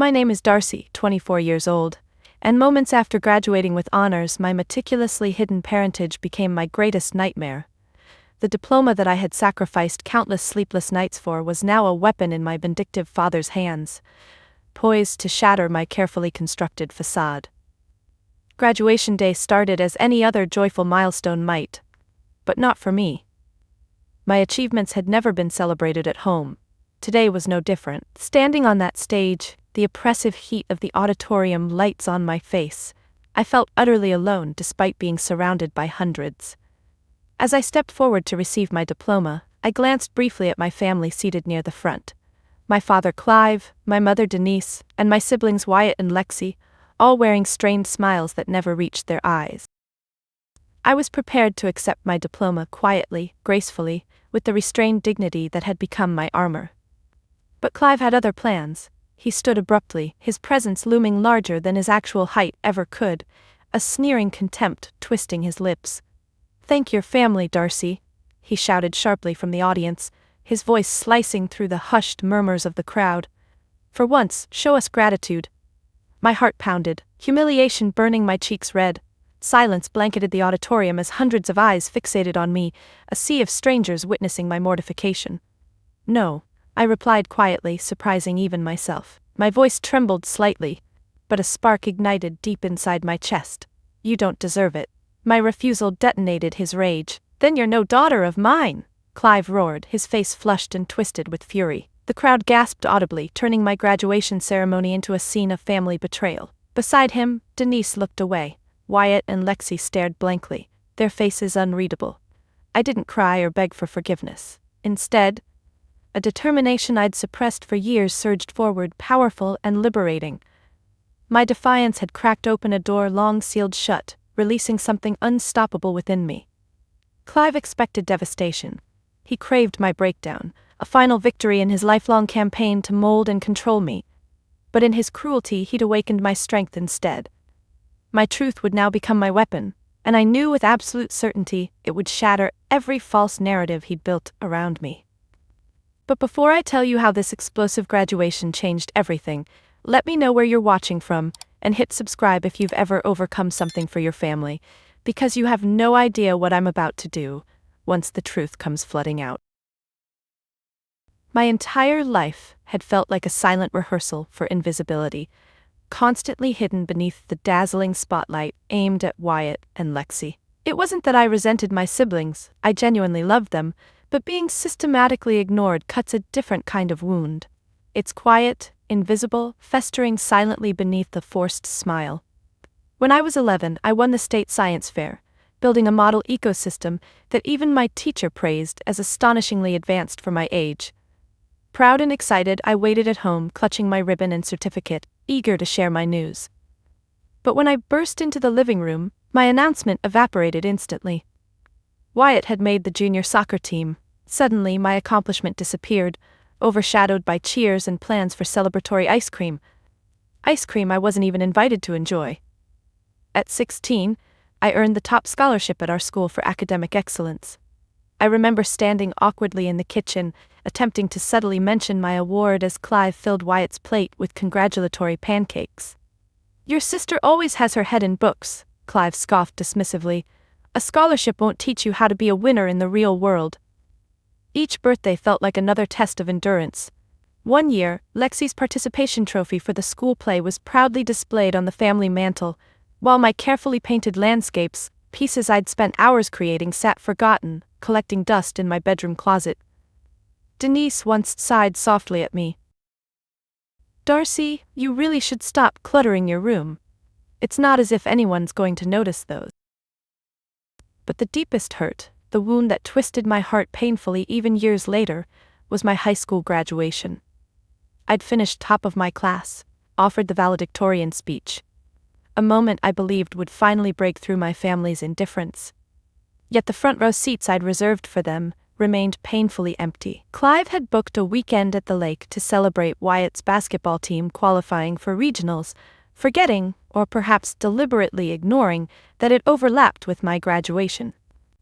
My name is Darcy, 24 years old, and moments after graduating with honors, my meticulously hidden parentage became my greatest nightmare. The diploma that I had sacrificed countless sleepless nights for was now a weapon in my vindictive father's hands, poised to shatter my carefully constructed facade. Graduation day started as any other joyful milestone might, but not for me. My achievements had never been celebrated at home. Today was no different. Standing on that stage, the oppressive heat of the auditorium lights on my face, I felt utterly alone despite being surrounded by hundreds. As I stepped forward to receive my diploma, I glanced briefly at my family seated near the front. My father Clive, my mother Denise, and my siblings Wyatt and Lexi, all wearing strained smiles that never reached their eyes. I was prepared to accept my diploma quietly, gracefully, with the restrained dignity that had become my armor. But Clive had other plans. He stood abruptly, his presence looming larger than his actual height ever could, a sneering contempt twisting his lips. "Thank your family, Darcy," he shouted sharply from the audience, his voice slicing through the hushed murmurs of the crowd. "For once, show us gratitude." My heart pounded, humiliation burning my cheeks red. Silence blanketed the auditorium as hundreds of eyes fixated on me, a sea of strangers witnessing my mortification. "No," I replied quietly, surprising even myself. My voice trembled slightly, but a spark ignited deep inside my chest. "You don't deserve it." My refusal detonated his rage. "Then you're no daughter of mine!" Clive roared, his face flushed and twisted with fury. The crowd gasped audibly, turning my graduation ceremony into a scene of family betrayal. Beside him, Denise looked away. Wyatt and Lexi stared blankly, their faces unreadable. I didn't cry or beg for forgiveness. Instead, a determination I'd suppressed for years surged forward, powerful and liberating. My defiance had cracked open a door long sealed shut, releasing something unstoppable within me. Clive expected devastation. He craved my breakdown, a final victory in his lifelong campaign to mold and control me. But in his cruelty, he'd awakened my strength instead. My truth would now become my weapon, and I knew with absolute certainty it would shatter every false narrative he'd built around me. But before I tell you how this explosive graduation changed everything, let me know where you're watching from, and hit subscribe if you've ever overcome something for your family, because you have no idea what I'm about to do once the truth comes flooding out. My entire life had felt like a silent rehearsal for invisibility, constantly hidden beneath the dazzling spotlight aimed at Wyatt and Lexi. It wasn't that I resented my siblings, I genuinely loved them, but being systematically ignored cuts a different kind of wound. It's quiet, invisible, festering silently beneath the forced smile. When I was 11, I won the state science fair, building a model ecosystem that even my teacher praised as astonishingly advanced for my age. Proud and excited, I waited at home, clutching my ribbon and certificate, eager to share my news. But when I burst into the living room, my announcement evaporated instantly. Wyatt had made the junior soccer team. Suddenly, my accomplishment disappeared, overshadowed by cheers and plans for celebratory ice cream. Ice cream I wasn't even invited to enjoy. At 16, I earned the top scholarship at our school for academic excellence. I remember standing awkwardly in the kitchen, attempting to subtly mention my award as Clive filled Wyatt's plate with congratulatory pancakes. "Your sister always has her head in books," Clive scoffed dismissively. "A scholarship won't teach you how to be a winner in the real world." Each birthday felt like another test of endurance. One year, Lexi's participation trophy for the school play was proudly displayed on the family mantel, while my carefully painted landscapes, pieces I'd spent hours creating, sat forgotten, collecting dust in my bedroom closet. Denise once sighed softly at me. "Darcy, you really should stop cluttering your room. It's not as if anyone's going to notice those." But the deepest hurt, the wound that twisted my heart painfully even years later, was my high school graduation. I'd finished top of my class, offered the valedictorian speech, a moment I believed would finally break through my family's indifference. Yet the front row seats I'd reserved for them remained painfully empty. Clive had booked a weekend at the lake to celebrate Wyatt's basketball team qualifying for regionals, forgetting, or perhaps deliberately ignoring, that it overlapped with my graduation.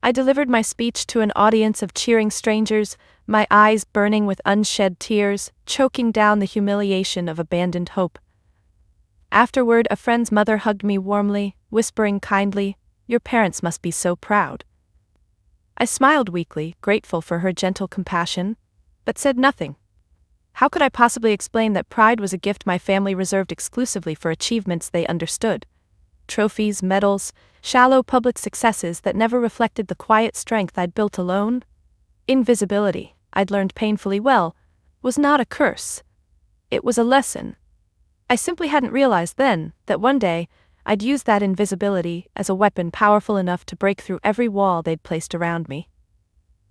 I delivered my speech to an audience of cheering strangers, my eyes burning with unshed tears, choking down the humiliation of abandoned hope. Afterward, a friend's mother hugged me warmly, whispering kindly, "Your parents must be so proud." I smiled weakly, grateful for her gentle compassion, but said nothing. How could I possibly explain that pride was a gift my family reserved exclusively for achievements they understood? Trophies, medals, shallow public successes that never reflected the quiet strength I'd built alone? Invisibility, I'd learned painfully well, was not a curse. It was a lesson. I simply hadn't realized then that one day I'd use that invisibility as a weapon powerful enough to break through every wall they'd placed around me.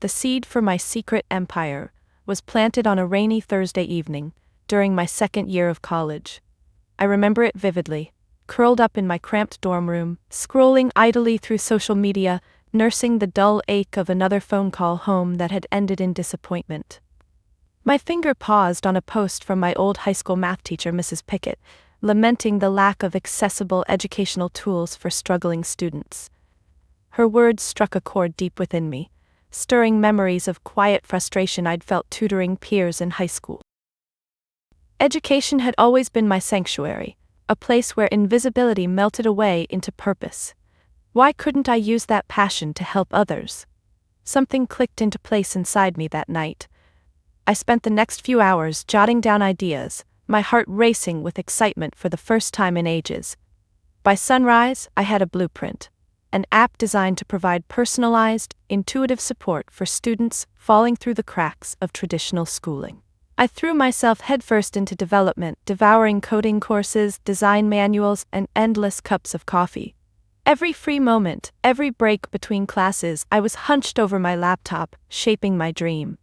The seed for my secret empire was planted on a rainy Thursday evening during my second year of college. I remember it vividly, curled up in my cramped dorm room, scrolling idly through social media, nursing the dull ache of another phone call home that had ended in disappointment. My finger paused on a post from my old high school math teacher, Mrs. Pickett, lamenting the lack of accessible educational tools for struggling students. Her words struck a chord deep within me, stirring memories of quiet frustration I'd felt tutoring peers in high school. Education had always been my sanctuary, a place where invisibility melted away into purpose. Why couldn't I use that passion to help others? Something clicked into place inside me that night. I spent the next few hours jotting down ideas, my heart racing with excitement for the first time in ages. By sunrise, I had a blueprint, an app designed to provide personalized, intuitive support for students falling through the cracks of traditional schooling. I threw myself headfirst into development, devouring coding courses, design manuals, and endless cups of coffee. Every free moment, every break between classes, I was hunched over my laptop, shaping my dream.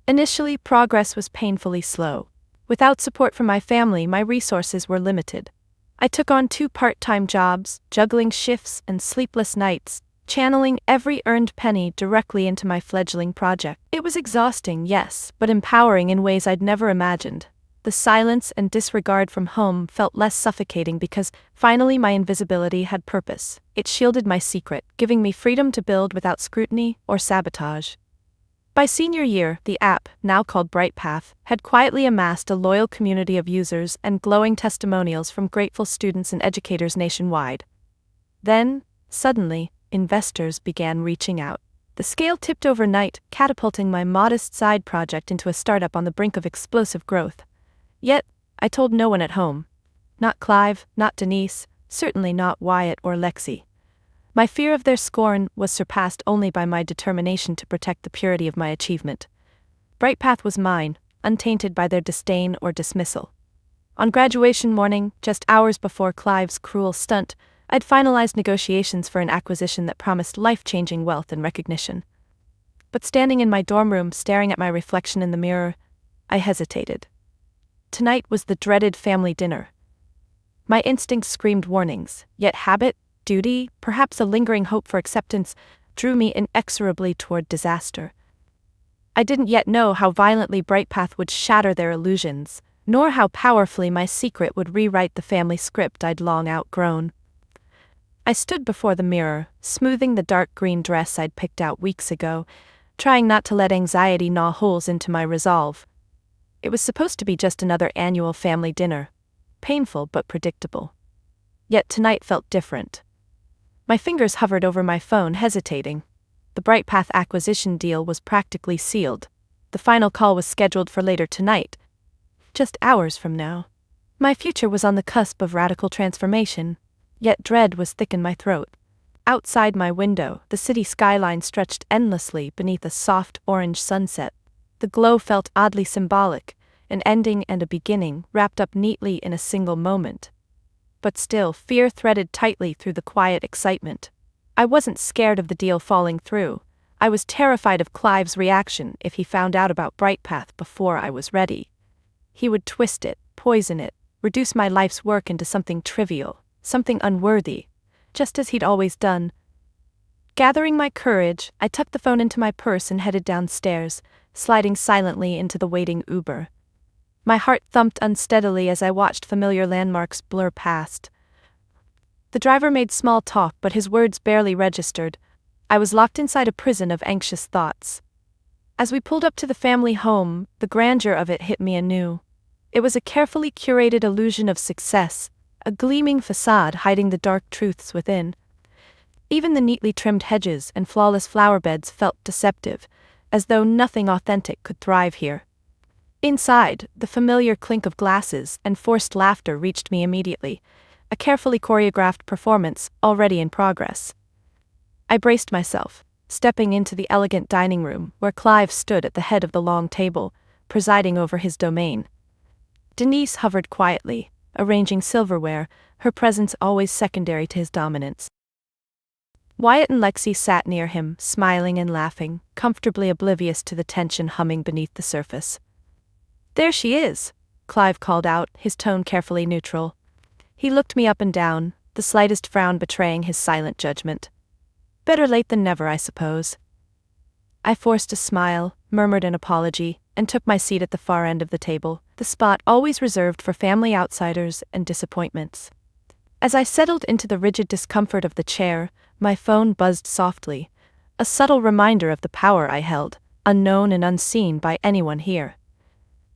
Initially, progress was painfully slow. Without support from my family, my resources were limited. I took on 2 part-time jobs, juggling shifts and sleepless nights, channeling every earned penny directly into my fledgling project. It was exhausting, yes, but empowering in ways I'd never imagined. The silence and disregard from home felt less suffocating because, finally, my invisibility had purpose. It shielded my secret, giving me freedom to build without scrutiny or sabotage. By senior year, the app, now called BrightPath, had quietly amassed a loyal community of users and glowing testimonials from grateful students and educators nationwide. Then, suddenly, investors began reaching out. The scale tipped overnight, catapulting my modest side project into a startup on the brink of explosive growth. Yet, I told no one at home. Not Clive, not Denise, certainly not Wyatt or Lexi. My fear of their scorn was surpassed only by my determination to protect the purity of my achievement. BrightPath was mine, untainted by their disdain or dismissal. On graduation morning, just hours before Clive's cruel stunt, I'd finalized negotiations for an acquisition that promised life-changing wealth and recognition. But standing in my dorm room staring at my reflection in the mirror, I hesitated. Tonight was the dreaded family dinner. My instincts screamed warnings, yet habit, duty, perhaps a lingering hope for acceptance, drew me inexorably toward disaster. I didn't yet know how violently BrightPath would shatter their illusions, nor how powerfully my secret would rewrite the family script I'd long outgrown. I stood before the mirror, smoothing the dark green dress I'd picked out weeks ago, trying not to let anxiety gnaw holes into my resolve. It was supposed to be just another annual family dinner, painful but predictable. Yet tonight felt different. My fingers hovered over my phone, hesitating. The BrightPath acquisition deal was practically sealed. The final call was scheduled for later tonight, just hours from now. My future was on the cusp of radical transformation, yet dread was thick in my throat. Outside my window, the city skyline stretched endlessly beneath a soft orange sunset. The glow felt oddly symbolic, an ending and a beginning wrapped up neatly in a single moment. But still, fear threaded tightly through the quiet excitement. I wasn't scared of the deal falling through. I was terrified of Clive's reaction if he found out about BrightPath before I was ready. He would twist it, poison it, reduce my life's work into something trivial, something unworthy, just as he'd always done. Gathering my courage, I tucked the phone into my purse and headed downstairs, sliding silently into the waiting Uber. My heart thumped unsteadily as I watched familiar landmarks blur past. The driver made small talk, but his words barely registered. I was locked inside a prison of anxious thoughts. As we pulled up to the family home, the grandeur of it hit me anew. It was a carefully curated illusion of success, a gleaming facade hiding the dark truths within. Even the neatly trimmed hedges and flawless flower beds felt deceptive, as though nothing authentic could thrive here. Inside, the familiar clink of glasses and forced laughter reached me immediately, a carefully choreographed performance already in progress. I braced myself, stepping into the elegant dining room where Clive stood at the head of the long table, presiding over his domain. Denise hovered quietly, arranging silverware, her presence always secondary to his dominance. Wyatt and Lexi sat near him, smiling and laughing, comfortably oblivious to the tension humming beneath the surface. "There she is," Clive called out, his tone carefully neutral. He looked me up and down, the slightest frown betraying his silent judgment. "Better late than never, I suppose." I forced a smile, murmured an apology, and took my seat at the far end of the table, the spot always reserved for family outsiders and disappointments. As I settled into the rigid discomfort of the chair, my phone buzzed softly, a subtle reminder of the power I held, unknown and unseen by anyone here.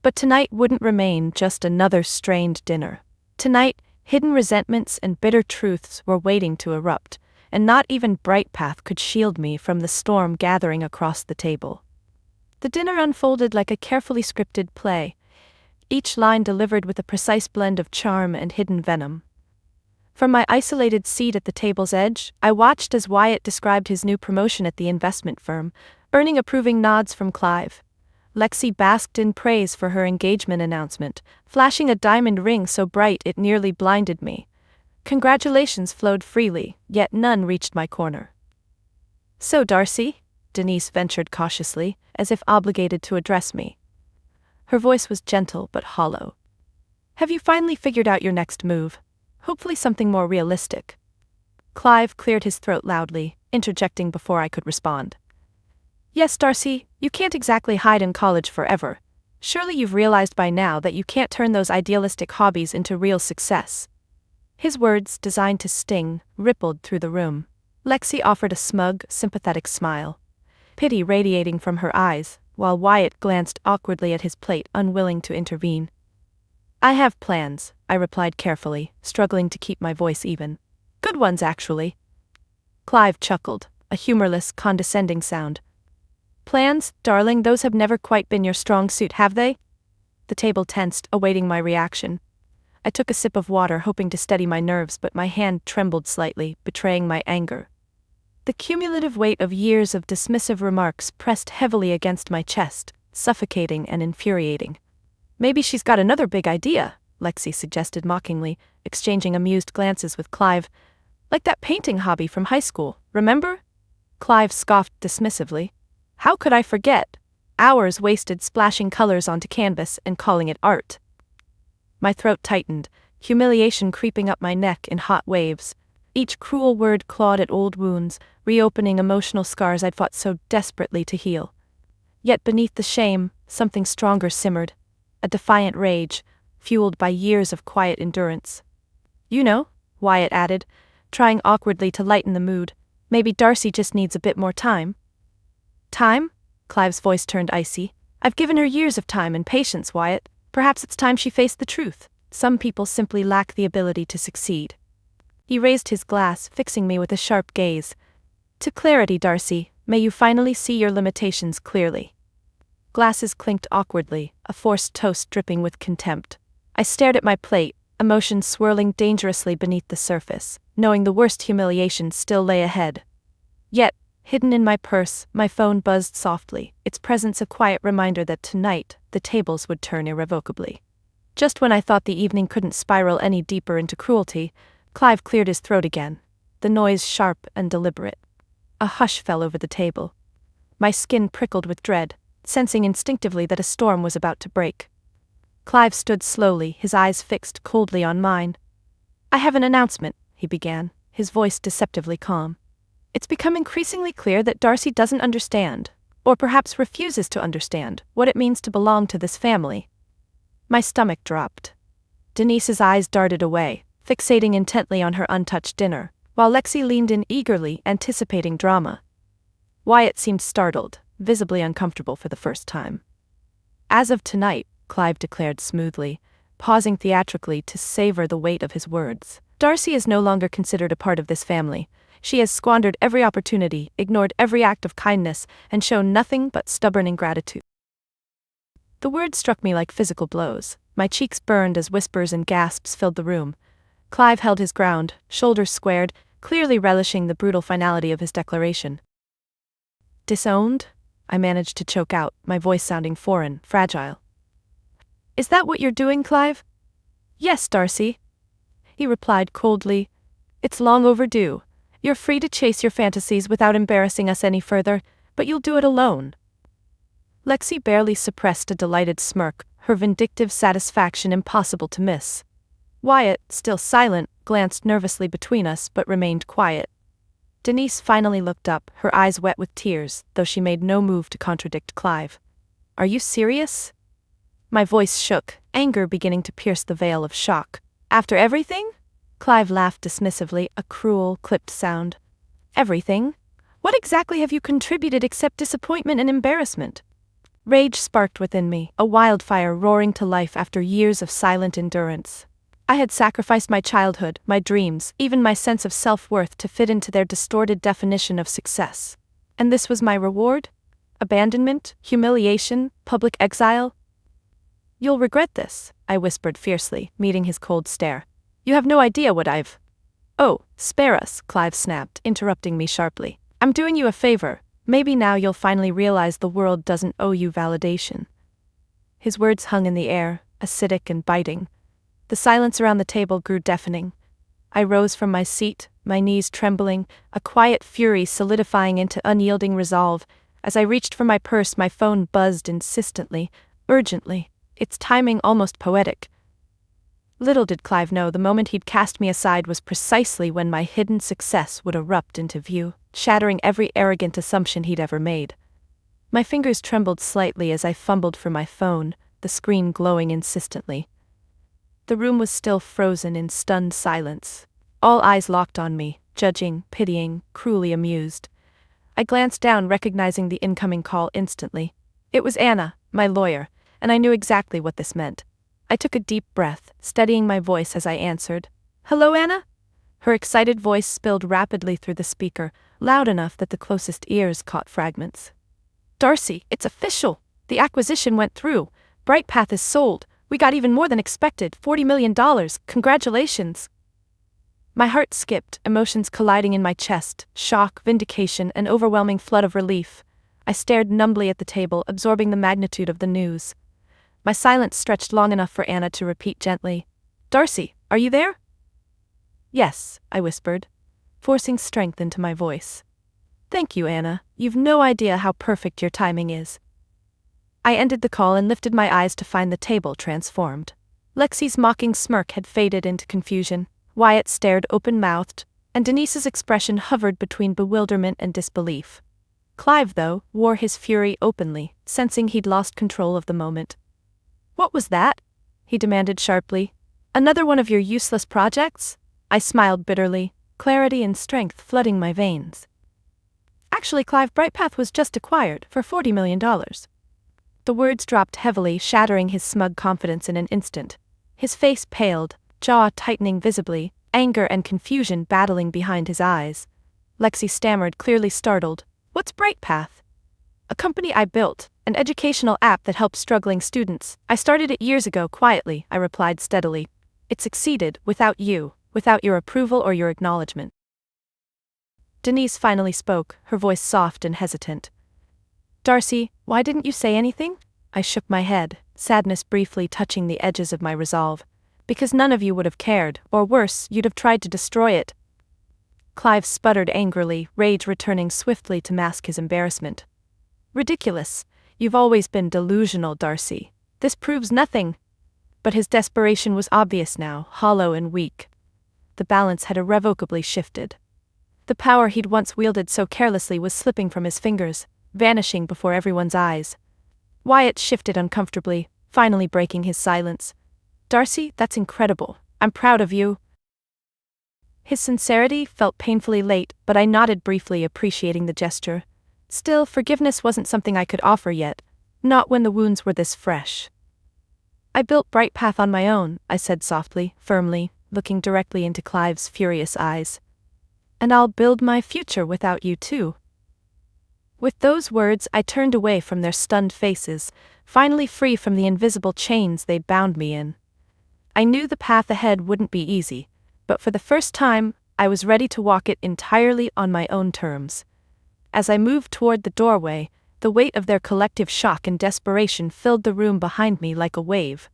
But tonight wouldn't remain just another strained dinner. Tonight, hidden resentments and bitter truths were waiting to erupt, and not even Bright Path could shield me from the storm gathering across the table. The dinner unfolded like a carefully scripted play, each line delivered with a precise blend of charm and hidden venom. From my isolated seat at the table's edge, I watched as Wyatt described his new promotion at the investment firm, earning approving nods from Clive. Lexi basked in praise for her engagement announcement, flashing a diamond ring so bright it nearly blinded me. Congratulations flowed freely, yet none reached my corner. "So, Darcy?" Denise ventured cautiously, as if obligated to address me. Her voice was gentle but hollow. "Have you finally figured out your next move? Hopefully something more realistic." Clive cleared his throat loudly, interjecting before I could respond. "Yes, Darcy, you can't exactly hide in college forever. Surely you've realized by now that you can't turn those idealistic hobbies into real success." His words, designed to sting, rippled through the room. Lexi offered a smug, sympathetic smile, pity radiating from her eyes, while Wyatt glanced awkwardly at his plate, unwilling to intervene. "I have plans," I replied carefully, struggling to keep my voice even. "Good ones, actually." Clive chuckled, a humorless, condescending sound. "Plans, darling, those have never quite been your strong suit, have they?" The table tensed, awaiting my reaction. I took a sip of water, hoping to steady my nerves, but my hand trembled slightly, betraying my anger. The cumulative weight of years of dismissive remarks pressed heavily against my chest, suffocating and infuriating. "Maybe she's got another big idea," Lexi suggested mockingly, exchanging amused glances with Clive. "Like that painting hobby from high school, remember?" Clive scoffed dismissively. "How could I forget? Hours wasted splashing colors onto canvas and calling it art." My throat tightened, humiliation creeping up my neck in hot waves. Each cruel word clawed at old wounds, reopening emotional scars I'd fought so desperately to heal. Yet beneath the shame, something stronger simmered, a defiant rage, fueled by years of quiet endurance. "You know," Wyatt added, trying awkwardly to lighten the mood, "maybe Darcy just needs a bit more time." "Time?" Clive's voice turned icy. "I've given her years of time and patience, Wyatt. Perhaps it's time she faced the truth. Some people simply lack the ability to succeed." He raised his glass, fixing me with a sharp gaze. "To clarity, Darcy, may you finally see your limitations clearly." Glasses clinked awkwardly, a forced toast dripping with contempt. I stared at my plate, emotions swirling dangerously beneath the surface, knowing the worst humiliation still lay ahead. Yet, hidden in my purse, my phone buzzed softly, its presence a quiet reminder that tonight, the tables would turn irrevocably. Just when I thought the evening couldn't spiral any deeper into cruelty, Clive cleared his throat again, the noise sharp and deliberate. A hush fell over the table. My skin prickled with dread, sensing instinctively that a storm was about to break. Clive stood slowly, his eyes fixed coldly on mine. "I have an announcement," he began, his voice deceptively calm. "It's become increasingly clear that Darcy doesn't understand, or perhaps refuses to understand, what it means to belong to this family." My stomach dropped. Denise's eyes darted away, fixating intently on her untouched dinner, while Lexi leaned in eagerly, anticipating drama. Wyatt seemed startled, visibly uncomfortable for the first time. "As of tonight," Clive declared smoothly, pausing theatrically to savor the weight of his words. Darcy is no longer considered a part of this family. She has squandered every opportunity, ignored every act of kindness, and shown nothing but stubborn ingratitude. The words struck me like physical blows. My cheeks burned as whispers and gasps filled the room. Clive held his ground, shoulders squared, clearly relishing the brutal finality of his declaration. Disowned? I managed to choke out, my voice sounding foreign, fragile. Is that what you're doing, Clive? Yes, Darcy. He replied coldly. It's long overdue. You're free to chase your fantasies without embarrassing us any further, but you'll do it alone. Lexi barely suppressed a delighted smirk, her vindictive satisfaction impossible to miss. Wyatt, still silent, glanced nervously between us but remained quiet. Denise finally looked up, her eyes wet with tears, though she made no move to contradict Clive. Are you serious? My voice shook, anger beginning to pierce the veil of shock. After everything? Clive laughed dismissively, a cruel, clipped sound. Everything? What exactly have you contributed except disappointment and embarrassment? Rage sparked within me, a wildfire roaring to life after years of silent endurance. I had sacrificed my childhood, my dreams, even my sense of self-worth to fit into their distorted definition of success. And this was my reward? Abandonment, humiliation, public exile? You'll regret this, I whispered fiercely, meeting his cold stare. You have no idea what I've... Oh, spare us, Clive snapped, interrupting me sharply. I'm doing you a favor. Maybe now you'll finally realize the world doesn't owe you validation. His words hung in the air, acidic and biting. The silence around the table grew deafening. I rose from my seat, my knees trembling, a quiet fury solidifying into unyielding resolve. As I reached for my purse, my phone buzzed insistently, urgently, its timing almost poetic. Little did Clive know the moment he'd cast me aside was precisely when my hidden success would erupt into view, shattering every arrogant assumption he'd ever made. My fingers trembled slightly as I fumbled for my phone, the screen glowing insistently. The room was still frozen in stunned silence. All eyes locked on me, judging, pitying, cruelly amused. I glanced down, recognizing the incoming call instantly. It was Anna, my lawyer, and I knew exactly what this meant. I took a deep breath, steadying my voice as I answered. Hello, Anna? Her excited voice spilled rapidly through the speaker, loud enough that the closest ears caught fragments. Darcy, it's official. The acquisition went through. Brightpath is sold. We got even more than expected, $40 million. Congratulations. My heart skipped, emotions colliding in my chest, shock, vindication, an overwhelming flood of relief. I stared numbly at the table, absorbing the magnitude of the news. My silence stretched long enough for Anna to repeat gently. Darcy, are you there? Yes, I whispered, forcing strength into my voice. Thank you, Anna. You've no idea how perfect your timing is. I ended the call and lifted my eyes to find the table transformed. Lexi's mocking smirk had faded into confusion, Wyatt stared open-mouthed, and Denise's expression hovered between bewilderment and disbelief. Clive, though, wore his fury openly, sensing he'd lost control of the moment. What was that? He demanded sharply. Another one of your useless projects? I smiled bitterly, clarity and strength flooding my veins. Actually, Clive, Brightpath was just acquired for $40 million. The words dropped heavily, shattering his smug confidence in an instant. His face paled, jaw tightening visibly, anger and confusion battling behind his eyes. Lexi stammered, clearly startled. What's Brightpath? A company I built, an educational app that helps struggling students. I started it years ago quietly, I replied steadily. It succeeded, without you, without your approval or your acknowledgement. Denise finally spoke, her voice soft and hesitant. Darcy, why didn't you say anything? I shook my head, sadness briefly touching the edges of my resolve. Because none of you would have cared, or worse, you'd have tried to destroy it. Clive sputtered angrily, rage returning swiftly to mask his embarrassment. Ridiculous. You've always been delusional, Darcy. This proves nothing. But his desperation was obvious now, hollow and weak. The balance had irrevocably shifted. The power he'd once wielded so carelessly was slipping from his fingers, vanishing before everyone's eyes. Wyatt shifted uncomfortably, finally breaking his silence. Darcy, that's incredible. I'm proud of you. His sincerity felt painfully late, but I nodded briefly, appreciating the gesture. Still, forgiveness wasn't something I could offer yet, not when the wounds were this fresh. I built Bright Path on my own, I said softly, firmly, looking directly into Clive's furious eyes. And I'll build my future without you too. With those words, I turned away from their stunned faces, finally free from the invisible chains they'd bound me in. I knew the path ahead wouldn't be easy, but for the first time, I was ready to walk it entirely on my own terms. As I moved toward the doorway, the weight of their collective shock and desperation filled the room behind me like a wave.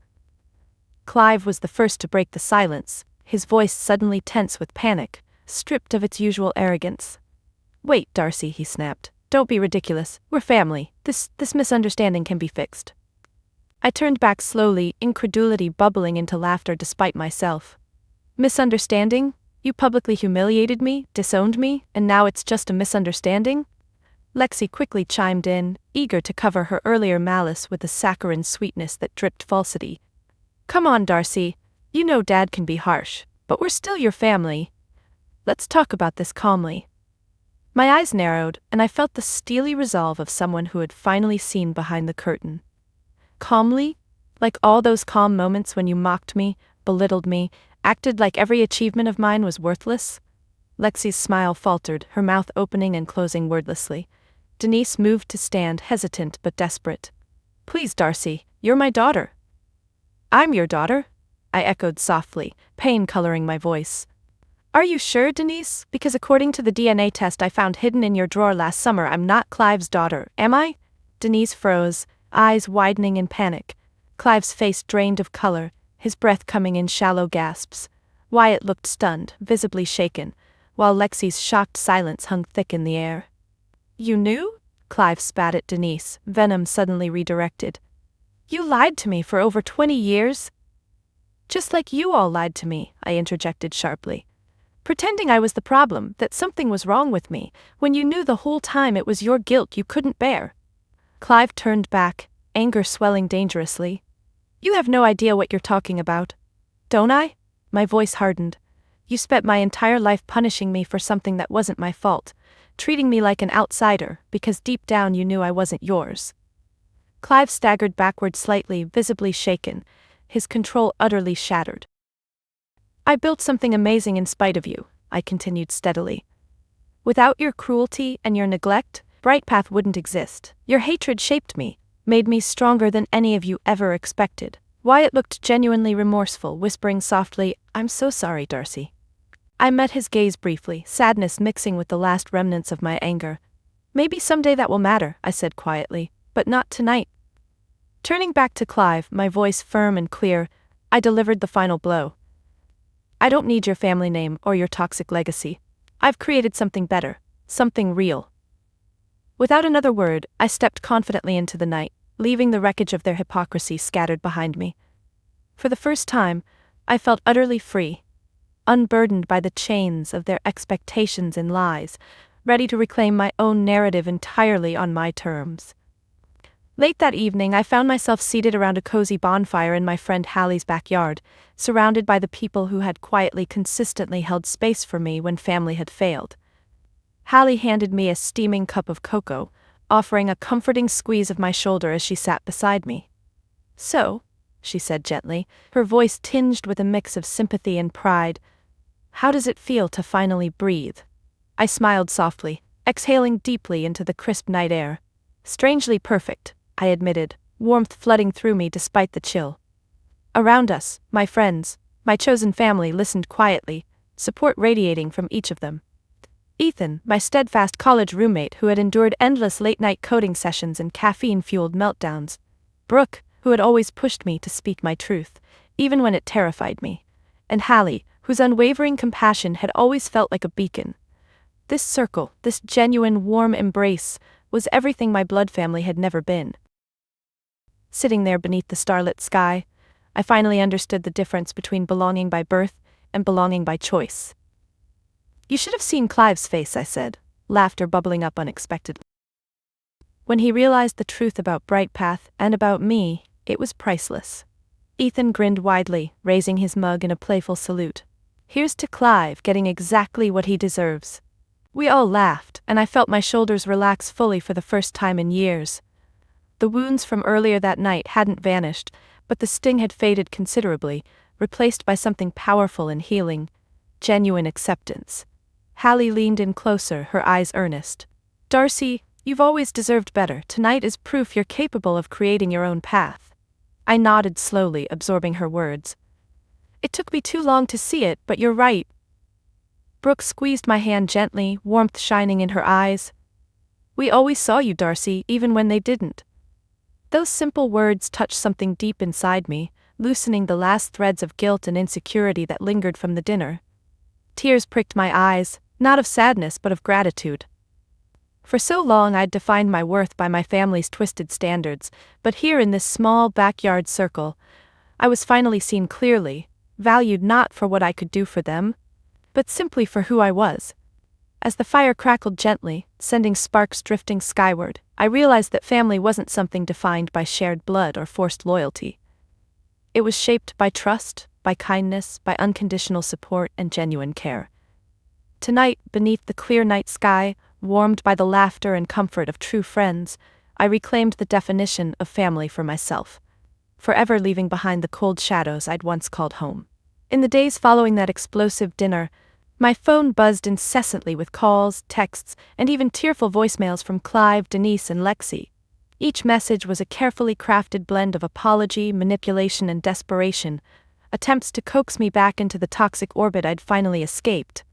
Clive was the first to break the silence, his voice suddenly tense with panic, stripped of its usual arrogance. "Wait, Darcy," he snapped. "Don't be ridiculous. We're family. This misunderstanding can be fixed." I turned back slowly, incredulity bubbling into laughter despite myself. "Misunderstanding? You publicly humiliated me, disowned me, and now it's just a misunderstanding?" Lexi quickly chimed in, eager to cover her earlier malice with the saccharine sweetness that dripped falsity. "Come on, Darcy. You know Dad can be harsh, but we're still your family. Let's talk about this calmly." My eyes narrowed, and I felt the steely resolve of someone who had finally seen behind the curtain. Calmly? Like all those calm moments when you mocked me, belittled me, acted like every achievement of mine was worthless? Lexi's smile faltered, her mouth opening and closing wordlessly. Denise moved to stand, hesitant but desperate. "Please, Darcy, you're my daughter." "I'm your daughter?" I echoed softly, pain coloring my voice. "Are you sure, Denise? Because according to the DNA test I found hidden in your drawer last summer, I'm not Clive's daughter, am I?" Denise froze, eyes widening in panic. Clive's face drained of color, his breath coming in shallow gasps. Wyatt looked stunned, visibly shaken, while Lexi's shocked silence hung thick in the air. "You knew?" Clive spat at Denise, venom suddenly redirected. "You lied to me for over 20 years?" "Just like you all lied to me," I interjected sharply. "Pretending I was the problem, that something was wrong with me, when you knew the whole time it was your guilt you couldn't bear." Clive turned back, anger swelling dangerously. "You have no idea what you're talking about." "Don't I?" My voice hardened. "You spent my entire life punishing me for something that wasn't my fault, treating me like an outsider, because deep down you knew I wasn't yours." Clive staggered backward slightly, visibly shaken, his control utterly shattered. "I built something amazing in spite of you," I continued steadily. "Without your cruelty and your neglect, Bright Path wouldn't exist. Your hatred shaped me, made me stronger than any of you ever expected." Wyatt looked genuinely remorseful, whispering softly, "I'm so sorry, Darcy." I met his gaze briefly, sadness mixing with the last remnants of my anger. "Maybe someday that will matter," I said quietly, "but not tonight." Turning back to Clive, my voice firm and clear, I delivered the final blow. "I don't need your family name or your toxic legacy. I've created something better, something real." Without another word, I stepped confidently into the night, leaving the wreckage of their hypocrisy scattered behind me. For the first time, I felt utterly free, unburdened by the chains of their expectations and lies, ready to reclaim my own narrative entirely on my terms. Late that evening, I found myself seated around a cozy bonfire in my friend Hallie's backyard, surrounded by the people who had quietly, consistently held space for me when family had failed. Hallie handed me a steaming cup of cocoa, offering a comforting squeeze of my shoulder as she sat beside me. "So," she said gently, her voice tinged with a mix of sympathy and pride, "how does it feel to finally breathe?" I smiled softly, exhaling deeply into the crisp night air. "Strangely perfect," I admitted, warmth flooding through me despite the chill. Around us, my friends, my chosen family listened quietly, support radiating from each of them. Ethan, my steadfast college roommate who had endured endless late-night coding sessions and caffeine-fueled meltdowns. Brooke, who had always pushed me to speak my truth, even when it terrified me. And Hallie, whose unwavering compassion had always felt like a beacon. This circle, this genuine warm embrace, was everything my blood family had never been. Sitting there beneath the starlit sky, I finally understood the difference between belonging by birth and belonging by choice. "You should have seen Clive's face," I said, laughter bubbling up unexpectedly. When he realized the truth about Bright Path and about me, it was priceless. Ethan grinned widely, raising his mug in a playful salute. "Here's to Clive getting exactly what he deserves." We all laughed, and I felt my shoulders relax fully for the first time in years. The wounds from earlier that night hadn't vanished, but the sting had faded considerably, replaced by something powerful and healing: genuine acceptance. Hallie leaned in closer, her eyes earnest. "Darcy, you've always deserved better. Tonight is proof you're capable of creating your own path." I nodded slowly, absorbing her words. "It took me too long to see it, but you're right." Brooke squeezed my hand gently, warmth shining in her eyes. "We always saw you, Darcy, even when they didn't." Those simple words touched something deep inside me, loosening the last threads of guilt and insecurity that lingered from the dinner. Tears pricked my eyes, not of sadness but of gratitude. For so long I'd defined my worth by my family's twisted standards, but here in this small backyard circle, I was finally seen clearly, valued not for what I could do for them, but simply for who I was. As the fire crackled gently, sending sparks drifting skyward, I realized that family wasn't something defined by shared blood or forced loyalty. It was shaped by trust, by kindness, by unconditional support and genuine care. Tonight, beneath the clear night sky, warmed by the laughter and comfort of true friends, I reclaimed the definition of family for myself, forever leaving behind the cold shadows I'd once called home. In the days following that explosive dinner, my phone buzzed incessantly with calls, texts, and even tearful voicemails from Clive, Denise, and Lexi. Each message was a carefully crafted blend of apology, manipulation, and desperation, attempts to coax me back into the toxic orbit I'd finally escaped.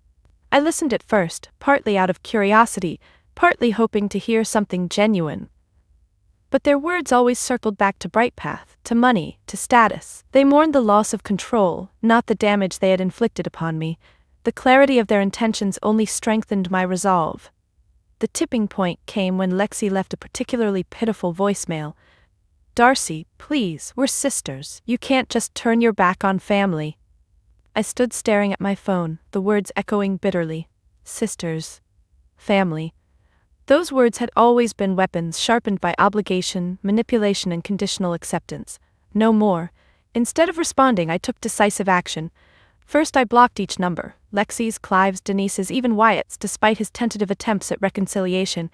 I listened at first, partly out of curiosity, partly hoping to hear something genuine. But their words always circled back to Brightpath, to money, to status. They mourned the loss of control, not the damage they had inflicted upon me. The clarity of their intentions only strengthened my resolve. The tipping point came when Lexi left a particularly pitiful voicemail. "Darcy, please, we're sisters. You can't just turn your back on family." I stood staring at my phone, the words echoing bitterly. Sisters. Family. Those words had always been weapons sharpened by obligation, manipulation, and conditional acceptance. No more. Instead of responding, I took decisive action. First, I blocked each number: Lexi's, Clive's, Denise's, even Wyatt's, despite his tentative attempts at reconciliation.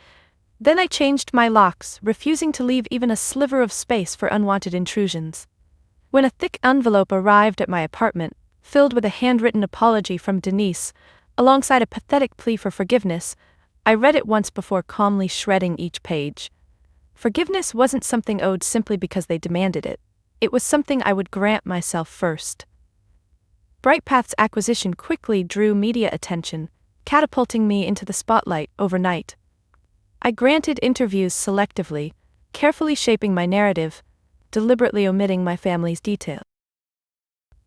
Then I changed my locks, refusing to leave even a sliver of space for unwanted intrusions. When a thick envelope arrived at my apartment, filled with a handwritten apology from Denise, alongside a pathetic plea for forgiveness, I read it once before calmly shredding each page. Forgiveness wasn't something owed simply because they demanded it. It was something I would grant myself first. Brightpath's acquisition quickly drew media attention, catapulting me into the spotlight overnight. I granted interviews selectively, carefully shaping my narrative, deliberately omitting my family's details.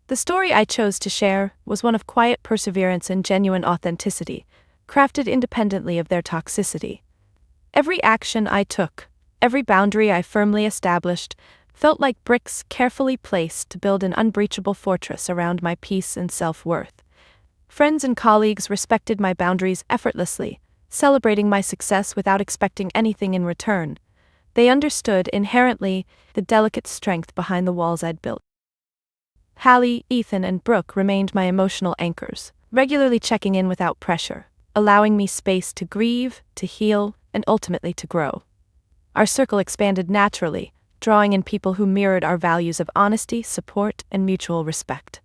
The story I chose to share was one of quiet perseverance and genuine authenticity, crafted independently of their toxicity. Every action I took, every boundary I firmly established, felt like bricks carefully placed to build an unbreachable fortress around my peace and self-worth. Friends and colleagues respected my boundaries effortlessly, celebrating my success without expecting anything in return. They understood inherently the delicate strength behind the walls I'd built. Hallie, Ethan, and Brooke remained my emotional anchors, regularly checking in without pressure, allowing me space to grieve, to heal, and ultimately to grow. Our circle expanded naturally, drawing in people who mirrored our values of honesty, support, and mutual respect.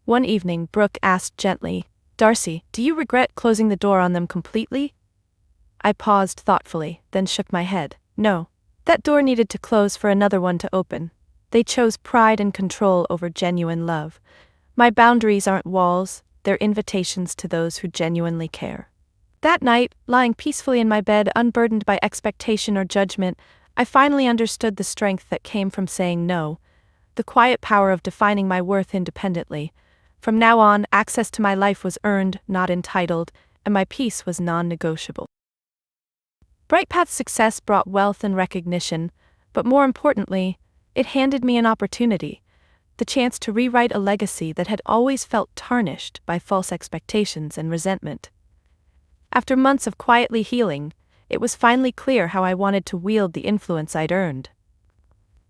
One evening, Brooke asked gently, "Darcy, do you regret closing the door on them completely?" I paused thoughtfully, then shook my head. No. That door needed to close for another one to open. They chose pride and control over genuine love. My boundaries aren't walls, they're invitations to those who genuinely care. That night, lying peacefully in my bed, unburdened by expectation or judgment, I finally understood the strength that came from saying no, the quiet power of defining my worth independently. From now on, access to my life was earned, not entitled, and my peace was non-negotiable. Brightpath's success brought wealth and recognition, but more importantly, it handed me an opportunity, the chance to rewrite a legacy that had always felt tarnished by false expectations and resentment. After months of quietly healing, it was finally clear how I wanted to wield the influence I'd earned.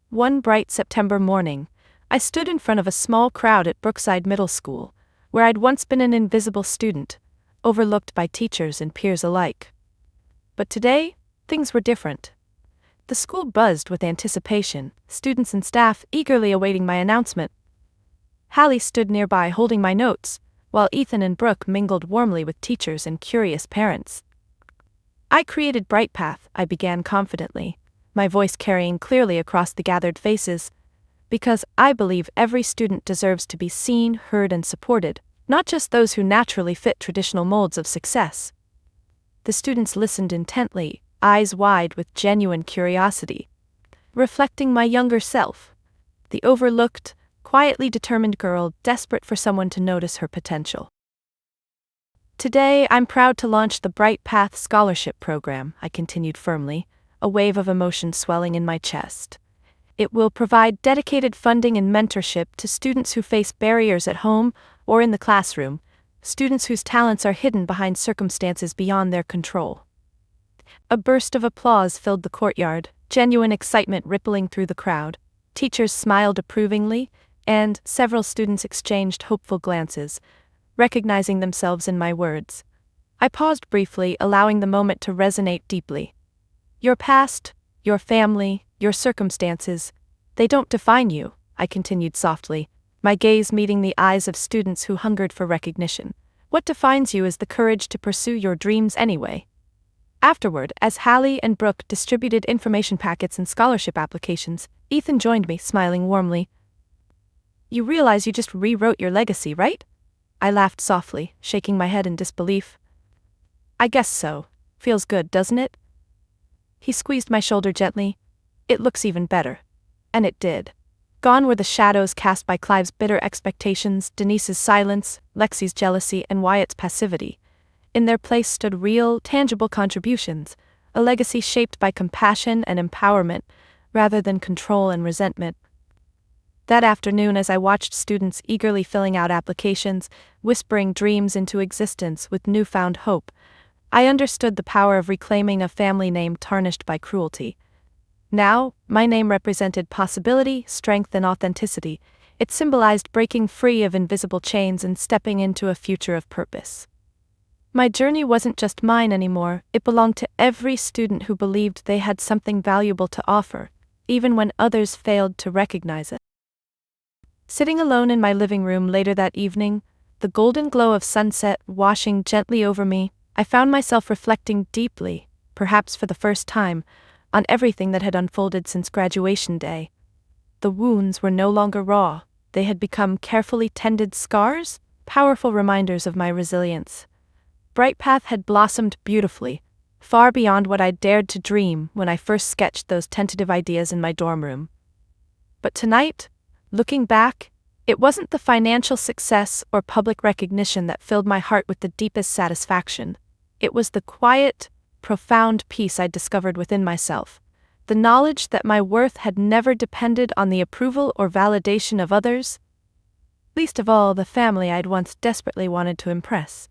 One bright September morning, I stood in front of a small crowd at Brookside Middle School, where I'd once been an invisible student, overlooked by teachers and peers alike. But today, things were different. The school buzzed with anticipation, students and staff eagerly awaiting my announcement. Hallie stood nearby holding my notes, while Ethan and Brooke mingled warmly with teachers and curious parents. I created BrightPath, I began confidently, my voice carrying clearly across the gathered faces, because I believe every student deserves to be seen, heard, and supported, not just those who naturally fit traditional molds of success. The students listened intently, eyes wide with genuine curiosity, reflecting my younger self, the overlooked, quietly determined girl desperate for someone to notice her potential. Today, I'm proud to launch the Bright Path Scholarship Program, I continued firmly, a wave of emotion swelling in my chest. It will provide dedicated funding and mentorship to students who face barriers at home or in the classroom, students whose talents are hidden behind circumstances beyond their control. A burst of applause filled the courtyard, genuine excitement rippling through the crowd. Teachers smiled approvingly, and several students exchanged hopeful glances, recognizing themselves in my words. I paused briefly, allowing the moment to resonate deeply. Your past, your family, your circumstances, they don't define you, I continued softly, my gaze meeting the eyes of students who hungered for recognition. What defines you is the courage to pursue your dreams anyway. Afterward, as Hallie and Brooke distributed information packets and scholarship applications, Ethan joined me, smiling warmly. You realize you just rewrote your legacy, right? I laughed softly, shaking my head in disbelief. I guess so. Feels good, doesn't it? He squeezed my shoulder gently. It looks even better. And it did. Gone were the shadows cast by Clive's bitter expectations, Denise's silence, Lexi's jealousy, and Wyatt's passivity. In their place stood real, tangible contributions, a legacy shaped by compassion and empowerment, rather than control and resentment. That afternoon, as I watched students eagerly filling out applications, whispering dreams into existence with newfound hope, I understood the power of reclaiming a family name tarnished by cruelty. Now, my name represented possibility, strength, and authenticity. It symbolized breaking free of invisible chains and stepping into a future of purpose. My journey wasn't just mine anymore, it belonged to every student who believed they had something valuable to offer, even when others failed to recognize it. Sitting alone in my living room later that evening, the golden glow of sunset washing gently over me, I found myself reflecting deeply, perhaps for the first time, on everything that had unfolded since graduation day. The wounds were no longer raw, they had become carefully tended scars, powerful reminders of my resilience. BrightPath had blossomed beautifully, far beyond what I'd dared to dream when I first sketched those tentative ideas in my dorm room. But tonight, looking back, it wasn't the financial success or public recognition that filled my heart with the deepest satisfaction. It was the quiet, profound peace I'd discovered within myself, the knowledge that my worth had never depended on the approval or validation of others, least of all the family I'd once desperately wanted to impress.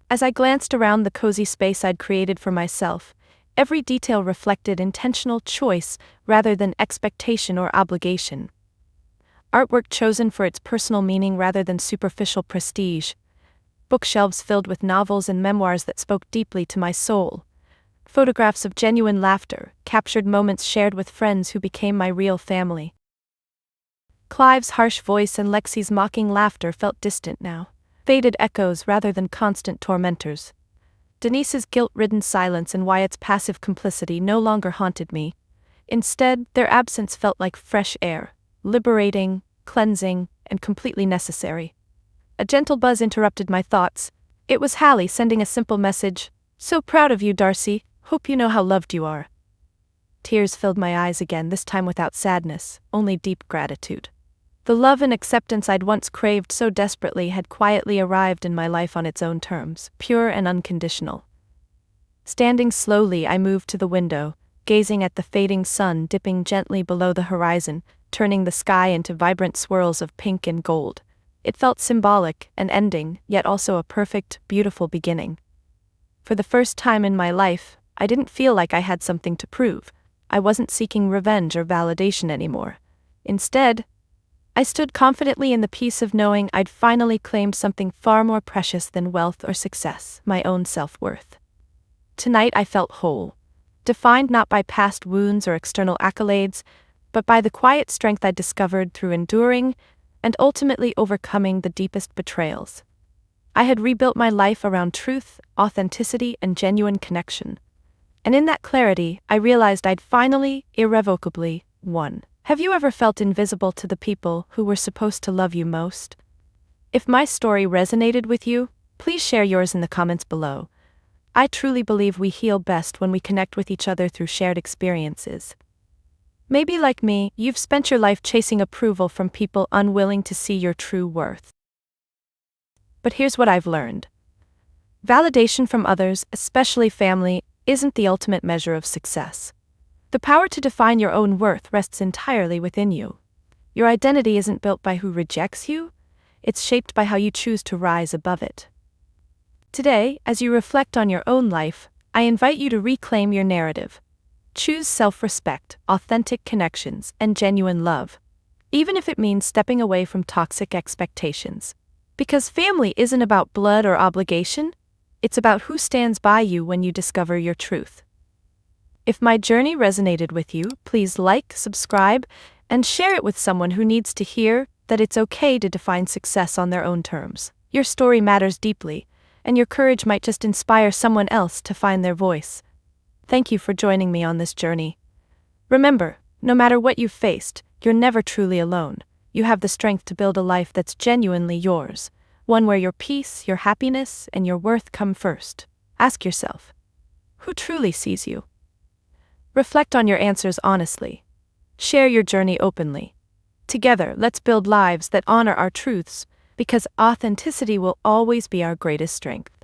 As I glanced around the cozy space I'd created for myself, every detail reflected intentional choice rather than expectation or obligation. Artwork chosen for its personal meaning rather than superficial prestige. Bookshelves filled with novels and memoirs that spoke deeply to my soul. Photographs of genuine laughter, captured moments shared with friends who became my real family. Clive's harsh voice and Lexi's mocking laughter felt distant now, faded echoes rather than constant tormentors. Denise's guilt-ridden silence and Wyatt's passive complicity no longer haunted me. Instead, their absence felt like fresh air, liberating, cleansing, and completely necessary. A gentle buzz interrupted my thoughts. It was Hallie sending a simple message. So proud of you, Darcy. Hope you know how loved you are. Tears filled my eyes again, this time without sadness, only deep gratitude. The love and acceptance I'd once craved so desperately had quietly arrived in my life on its own terms, pure and unconditional. Standing slowly, I moved to the window, gazing at the fading sun dipping gently below the horizon, turning the sky into vibrant swirls of pink and gold. It felt symbolic, an ending, yet also a perfect, beautiful beginning. For the first time in my life, I didn't feel like I had something to prove. I wasn't seeking revenge or validation anymore. Instead, I stood confidently in the peace of knowing I'd finally claimed something far more precious than wealth or success, my own self-worth. Tonight I felt whole. defined not by past wounds or external accolades, but by the quiet strength I discovered through enduring and ultimately overcoming the deepest betrayals. I had rebuilt my life around truth, authenticity, and genuine connection. And in that clarity, I realized I'd finally, irrevocably, won. Have you ever felt invisible to the people who were supposed to love you most? If my story resonated with you, please share yours in the comments below. I truly believe we heal best when we connect with each other through shared experiences. Maybe like me, you've spent your life chasing approval from people unwilling to see your true worth. But here's what I've learned. Validation from others, especially family, isn't the ultimate measure of success. The power to define your own worth rests entirely within you. Your identity isn't built by who rejects you, it's shaped by how you choose to rise above it. Today, as you reflect on your own life, I invite you to reclaim your narrative. Choose self-respect, authentic connections, and genuine love, even if it means stepping away from toxic expectations. Because family isn't about blood or obligation, it's about who stands by you when you discover your truth. If my journey resonated with you, please like, subscribe, and share it with someone who needs to hear that it's okay to define success on their own terms. Your story matters deeply, and your courage might just inspire someone else to find their voice. Thank you for joining me on this journey. Remember, no matter what you've faced, you're never truly alone. You have the strength to build a life that's genuinely yours, one where your peace, your happiness, and your worth come first. Ask yourself, who truly sees you? Reflect on your answers honestly. Share your journey openly. Together, let's build lives that honor our truths, because authenticity will always be our greatest strength.